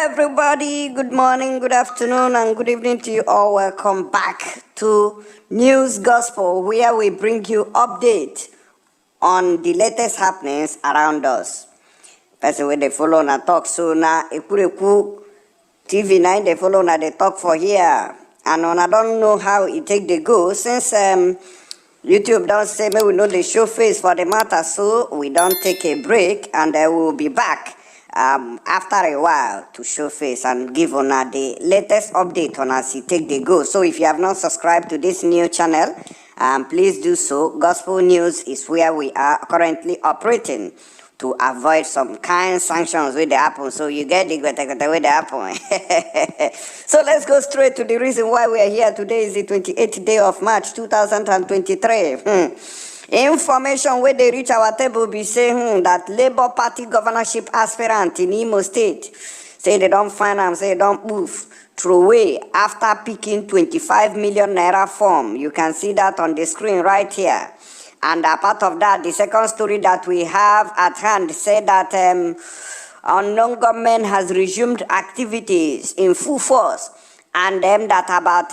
everybody. Good morning, good afternoon, and good evening to you all. Welcome back to News Gospel, where we bring you update on the latest happenings around us. Person where they follow na talk so na ekureku TV 9 they follow na they talk for here. And I don't know how it take the go since YouTube don't say me we know the show face for the matter, so we don't take a break and I will be back after a while to show face and give on the latest update on as it take the go. So if you have not subscribed to this new channel, please do so. Gospel News is where we are currently operating to avoid some kind sanctions with the happen. So you get the with the happen. So let's go straight to the reason why we are here. Today is the 28th day of March 2023. Information where they reach our table be saying that Labour Party governorship aspirant in Imo State say they don't find them, say they don't move through way after picking 25 million naira form. You can see that on the screen right here. And a part of that, the second story that we have at hand said that unknown government has resumed activities in full force, and that about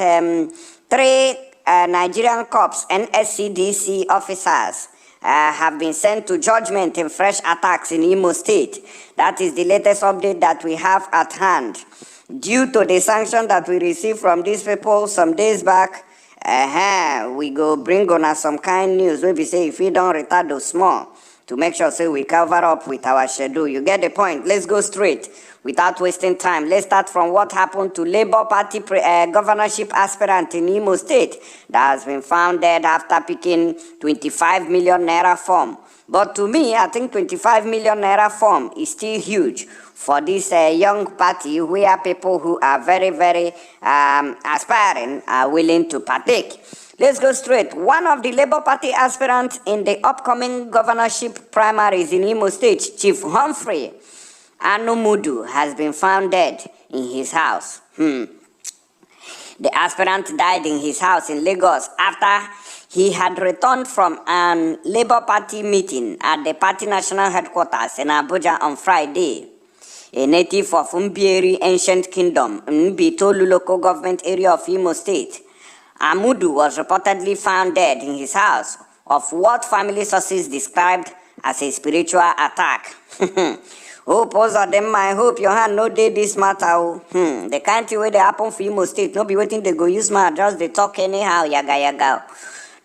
3 Nigerian cops, NSCDC officers have been sent to judgment in fresh attacks in Imo State. That is the latest update that we have at hand. Due to the sanction that we received from these people some days back, we go bring on us some kind news. Maybe say if we don't retard those small to make sure say we cover up with our schedule. You get the point. Let's go straight without wasting time. Let's start from what happened to Labour Party governorship aspirant in Imo State that has been found dead after picking 25 million naira form. But to me, I think 25 million naira form is still huge for this young party where people who are very, very aspiring are willing to partake. Let's go straight. One of the Labour Party aspirants in the upcoming governorship primaries in Imo State, Chief Humphrey Anumudu, has been found dead in his house. The aspirant died in his house in Lagos after he had returned from a Labour Party meeting at the party national headquarters in Abuja on Friday. A native of Umbieri Ancient Kingdom, Mbitolu local government area of Imo State, Amudu was reportedly found dead in his house of what family sources described as a spiritual attack. Hope of them, I hope your hand no day this matter. The kind of way they happen for Imo State, no be waiting they go use my just they talk anyhow, yaga yaga.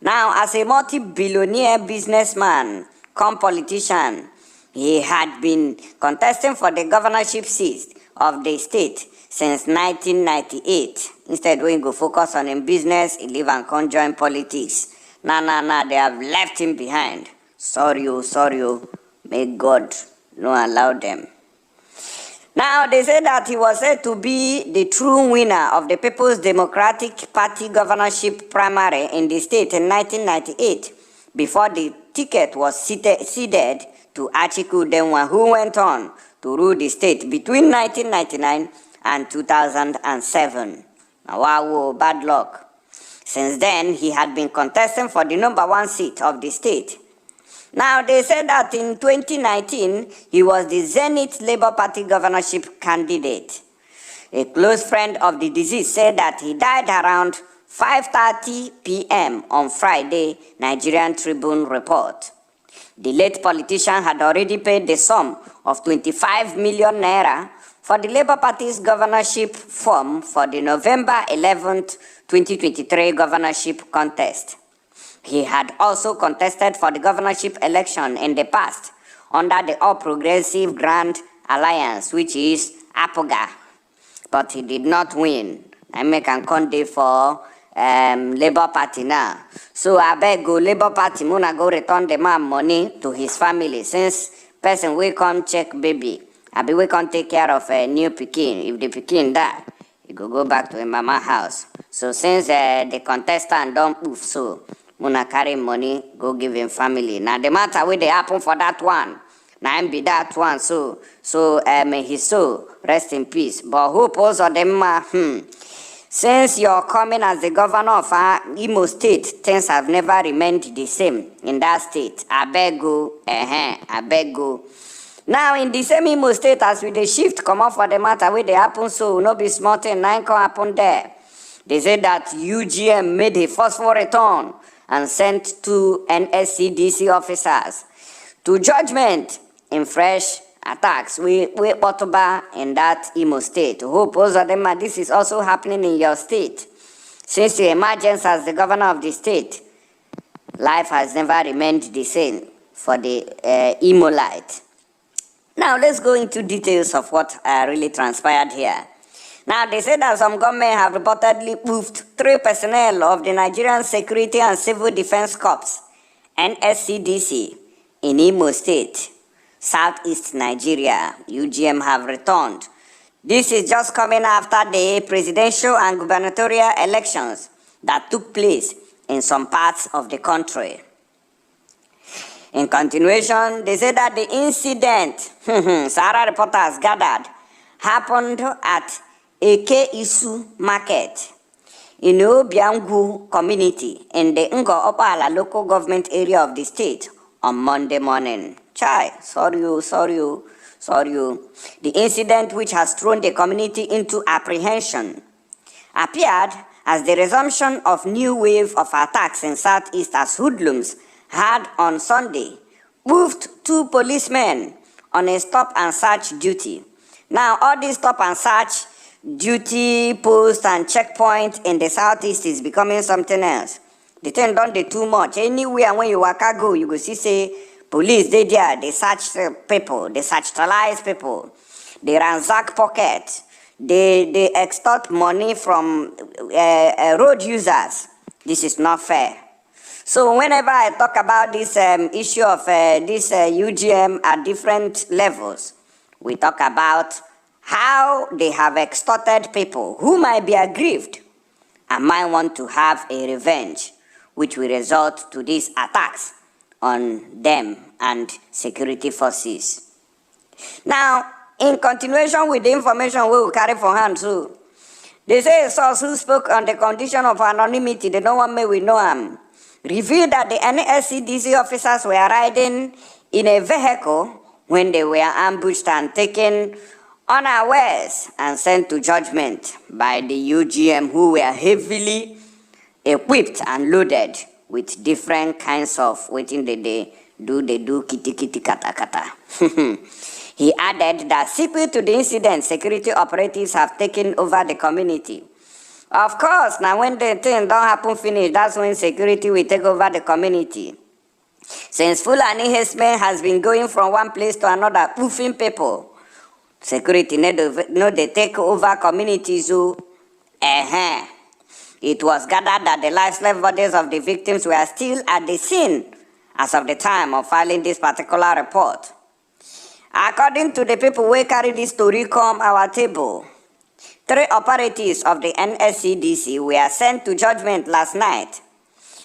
Now, as a multi-billionaire businessman, come politician, he had been contesting for the governorship seat of the state since 1998. Instead, we go focus on him business, he live and come join politics. Nah, they have left him behind. Sorry, may God not allow them. Now, they say that he was said to be the true winner of the People's Democratic Party governorship primary in the state in 1998, before the ticket was ceded to Àttáck Denwa, who went on to rule the state between 1999 and 2007. Now, wow, bad luck. Since then, he had been contesting for the #1 seat of the state. Now, they said that in 2019, he was the Zenith Labour Party governorship candidate. A close friend of the deceased said that he died around 5:30 p.m. on Friday, Nigerian Tribune report. The late politician had already paid the sum of 25 million naira for the Labour Party's governorship form for the November 11th, 2023 governorship contest. He had also contested for the governorship election in the past under the All Progressive Grand Alliance, which is APOGA, but he did not win. I make a conde for Labour Party now. So I beg go Labour Party, Muna go return the man money to his family, since person will come check baby. I be we can take care of a new pikin. If the pikin die, he go back to his mama house. So since the contestant don't move, so Muna carry money, go give him family. Now the matter where they happen for that one. Now him be that one, so may his soul rest in peace. But who pose on them? Since you're coming as the governor of Imo State, things have never remained the same in that state. I beg you, Now, in the same Imo State, as we dey shift come up for the matter where they happen, so no be small thing, nine can happen there. They say that UGM made a forceful return and sent two NSCDC officers to judgment in fresh attacks with Otoba in that Imo State. Hope Ozadema, this is also happening in your state. Since the emergence as the governor of the state, life has never remained the same for the Imolite. Now let's go into details of what really transpired here. Now they say that some government have reportedly moved 3 personnel of the Nigerian Security and Civil Defense Corps, NSCDC, in Imo State, Southeast Nigeria. UGM have returned. This is just coming after the presidential and gubernatorial elections that took place in some parts of the country. In continuation, they say that the incident, Sahara reporters gathered, happened at a K1ll market in the Obiangu community in the Ngo-Opala local government area of the state on Monday morning. Chai, sorry you. The incident, which has thrown the community into apprehension, appeared as the resumption of new wave of attacks in Southeast as hoodlums had on Sunday moved 2 policemen on a stop and search duty. Now, all these stop and search duty posts and checkpoints in the Southeast is becoming something else. The thing don't do too much. Anywhere when you go, you go see say police they there, they search people, they search people, they ransack pockets, they extort money from road users. This is not fair. So whenever I talk about this issue of this UGM at different levels, we talk about how they have extorted people who might be aggrieved and might want to have a revenge, which will result to these attacks on them and security forces. Now, in continuation with the information we will carry for hand too, they say a source who spoke on the condition of anonymity, they don't want me we know him, revealed that the NSCDC officers were riding in a vehicle when they were ambushed and taken unawares and sent to judgment by the UGM, who were heavily equipped and loaded with different kinds of waiting they do kitty kata kata. He added that sequel to the incident, security operatives have taken over the community. Of course, now when the thing don't happen finish, that's when security will take over the community. Since Fůląn1 has been going from one place to another, woofing people, security no they take over communities. It was gathered that the lifeless bodies of the victims were still at the scene as of the time of filing this particular report. According to the people who carry this story come our table, 3 operatives of the NSCDC were sent to judgment last night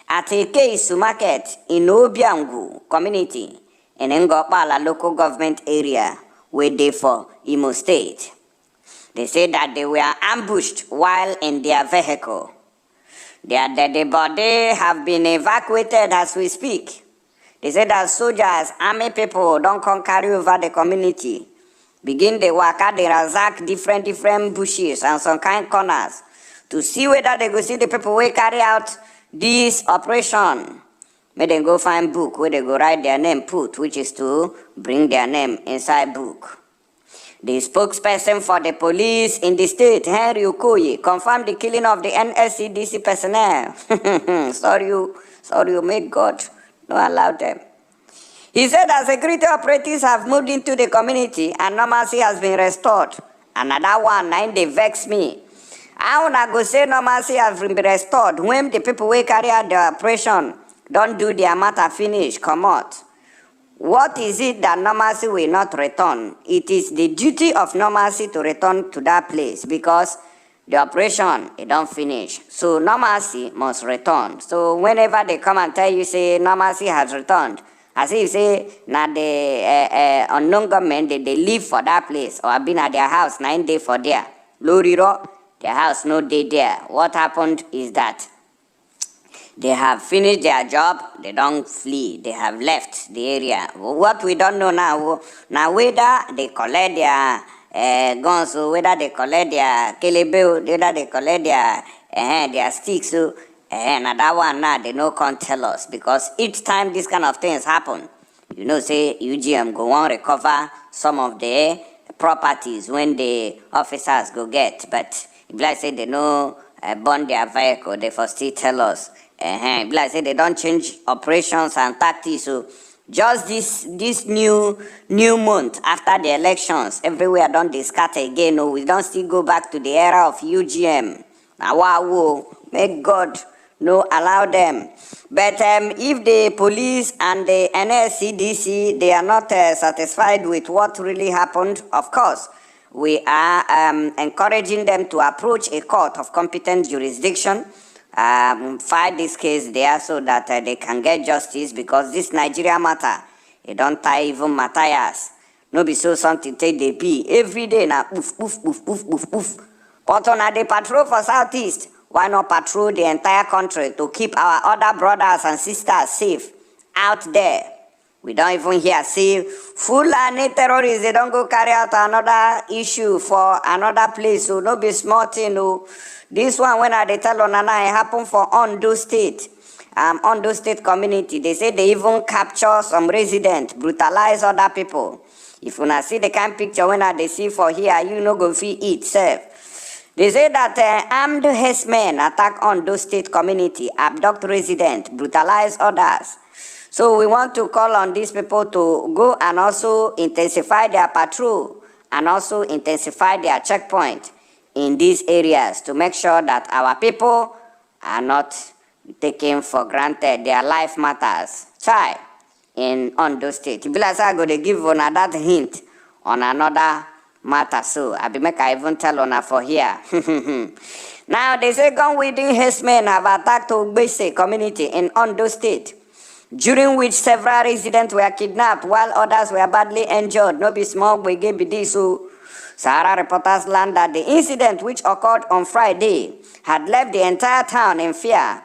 at a K1ll market in Obiangu community in Ngo-Opala local government area where they for Imo State. They said that they were ambushed while in their vehicle. Their dead body have been evacuated as we speak. They said that soldiers, army people don't come carry over the community. Begin the work at the ransack different bushes and some kind corners to see whether they go see the people who carry out this operation. May they go find book where they go write their name put, which is to bring their name inside book. The spokesperson for the police in the state, Henry Okoye, confirmed the killing of the NSCDC personnel. sorry, may God not allow them. He said that security operatives have moved into the community and normalcy has been restored. Another one, they vex me. I wanna go say normalcy has been restored when the people who carry out the operation don't do their matter finish, come out. What is it that normalcy will not return? It is the duty of normalcy to return to that place because the operation, it don't finish. So normalcy must return. So whenever they come and tell you, say normalcy has returned, as if say, now the unknown government, they live for that place or have been at their house 9 days for there. Loriro, their house no day there. What happened is that They have finished their job, they don't flee, they have left the area. What we don't know now whether they collect their guns, or whether they collect their kelebe, whether they collect their sticks, and that one now they no can't tell us, because each time this kind of things happen, you know, say UGM go on recover some of the properties when the officers go get, but if I say they no burn their vehicle, they for still tell us. If I say they don't change operations and tactics, so just this new month after the elections, everywhere don't discard again. No, we don't still go back to the era of UGM. Now, wow, may God no allow them. But if the police and the NSCDC, they are not satisfied with what really happened, of course, we are encouraging them to approach a court of competent jurisdiction, file this case there so that they can get justice, because this Nigeria matter, it don't tie even Matthias. No be so something take the pee every day now, oof. But on the patrol for Southeast, why not patrol the entire country to keep our other brothers and sisters safe out there? We don't even hear, see, Fůląn1 terrorists, they don't go carry out another issue for another place, so no be small thing, no. This one, when they tell on it happened for Ondo State, Ondo State community. They say they even capture some residents, brutalize other people. If you see the kind of picture when they see for here, you no go fit eat, sir. They say that armed herdsmen attack Ondo State community, abduct residents, brutalize others. So we want to call on these people to go and also intensify their patrol and also intensify their checkpoint in these areas to make sure that our people are not taken for granted. Their life matters. Try in Ondo State. If I go to give on that hint on another matter, so I be make I even tell on for here. Now they say gun wielding herdsmen have attacked Ogbese community in Ondo State, during which several residents were kidnapped while others were badly injured. No be small, we gave this. So Sahara reporters learned that the incident, which occurred on Friday, had left the entire town in fear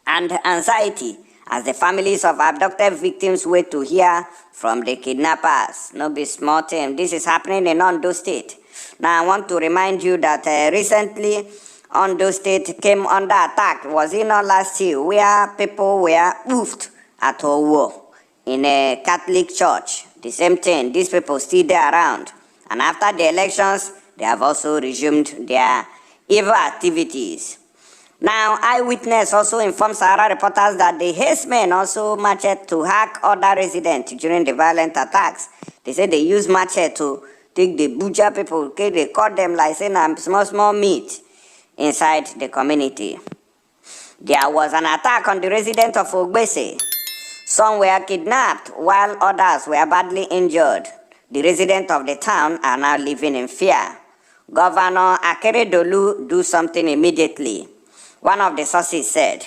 and anxiety as the families of abducted victims wait to hear from the kidnappers. No be small thing. This is happening in Ondo State. Now I want to remind you that recently Ondo State came under attack. Was it not last year, where people were oofed at war in a Catholic church? The same thing. These people still there around. And after the elections, they have also resumed their evil activities. Now, eyewitness also informed Sahara reporters that the herdsmen also marched to hack other residents during the violent attacks. They said they used machete to take the butcher people, okay? They cut them like saying small meat inside the community. There was an attack on the residents of Ogbese. Some were kidnapped while others were badly injured. The residents of the town are now living in fear. Governor Akeredolu do something immediately. One of the sources said.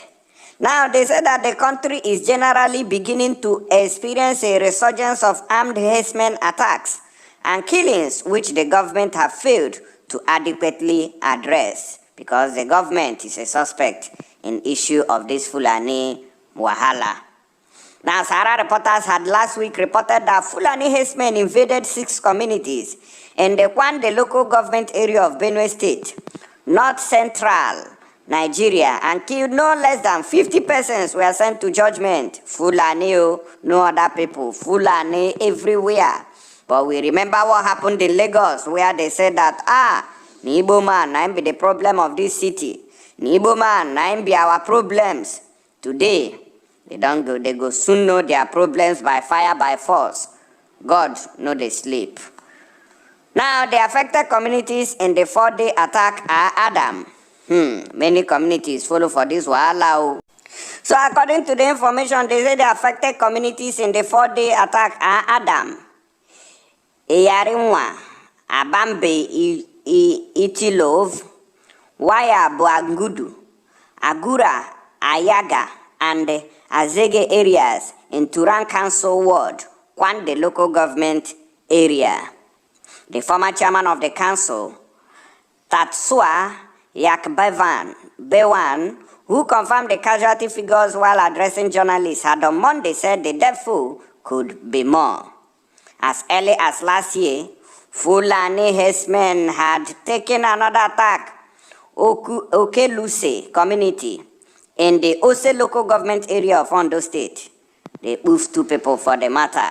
Now they said that the country is generally beginning to experience a resurgence of armed herdsmen attacks and killings, which the government have failed to adequately address, because the government is a suspect in issue of this Fůląn1 wahala. Now, Sahara reporters had last week reported that Fůlàní herdsmen invaded 6 communities in the K1ll local government area of Benue State, north central Nigeria, and killed no less than 50 persons. Were sent to judgment. Fůlàní, no other people. Fůlàní everywhere. But we remember what happened in Lagos, where they said that, Igbo man, I'm be the problem of this city. Igbo man, I'm be our problems. Today, they don't go, they go soon know their problems by fire, by force. God know they sleep. Now, the affected communities in the 4-day attack are Adam. Many communities follow for this wahala. So according to the information, they say the affected communities in the 4-day attack are Adam, Eyarinwa, Abambe, Itilov, Waya Boagudu, Agura, Ayaga, and Azege areas in Turan Council Ward, K1ll local government area. The former chairman of the council, Tatsua Yakbewan, who confirmed the casualty figures while addressing journalists, had on Monday said the death toll could be more. As early as last year, Fůląn1 herdsmen had taken another attack K1ll community in the Ose local government area of Ondo State. They moved 2 people for the matter.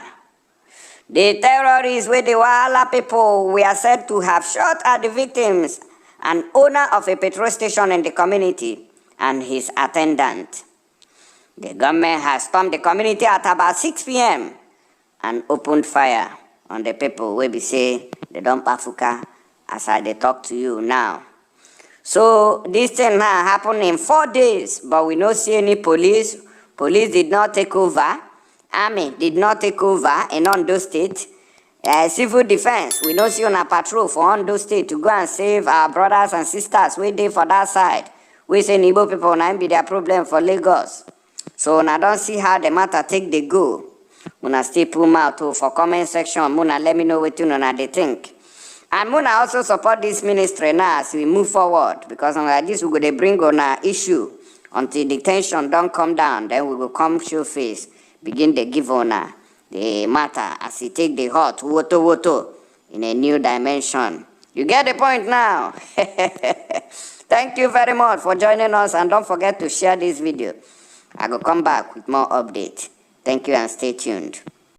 The terrorists with the Wahala people were said to have shot at the victims, an owner of a petrol station in the community and his attendant. The government has stormed the community at about 6 p.m. and opened fire on the people where we say they don't pafuka as I talk to you now. So this thing now happened in 4 days, but we don't see any police. Police did not take over. Army did not take over in Ondo State. Civil defense, we don't see on a patrol for Ondo State to go and save our brothers and sisters waiting for that side. We say Igbo people now be their problem for Lagos. So I don't see how the matter take the go. Muna still pull mouth for comment section. Muna let me know what you know they think. And Muna also support this ministry now as we move forward, because like this we go to bring on our issue until the tension don't come down. Then we will come show face, begin to give on the matter as we take the hot woto in a new dimension. You get the point now? Thank you very much for joining us, and don't forget to share this video. I will come back with more updates. Thank you and stay tuned.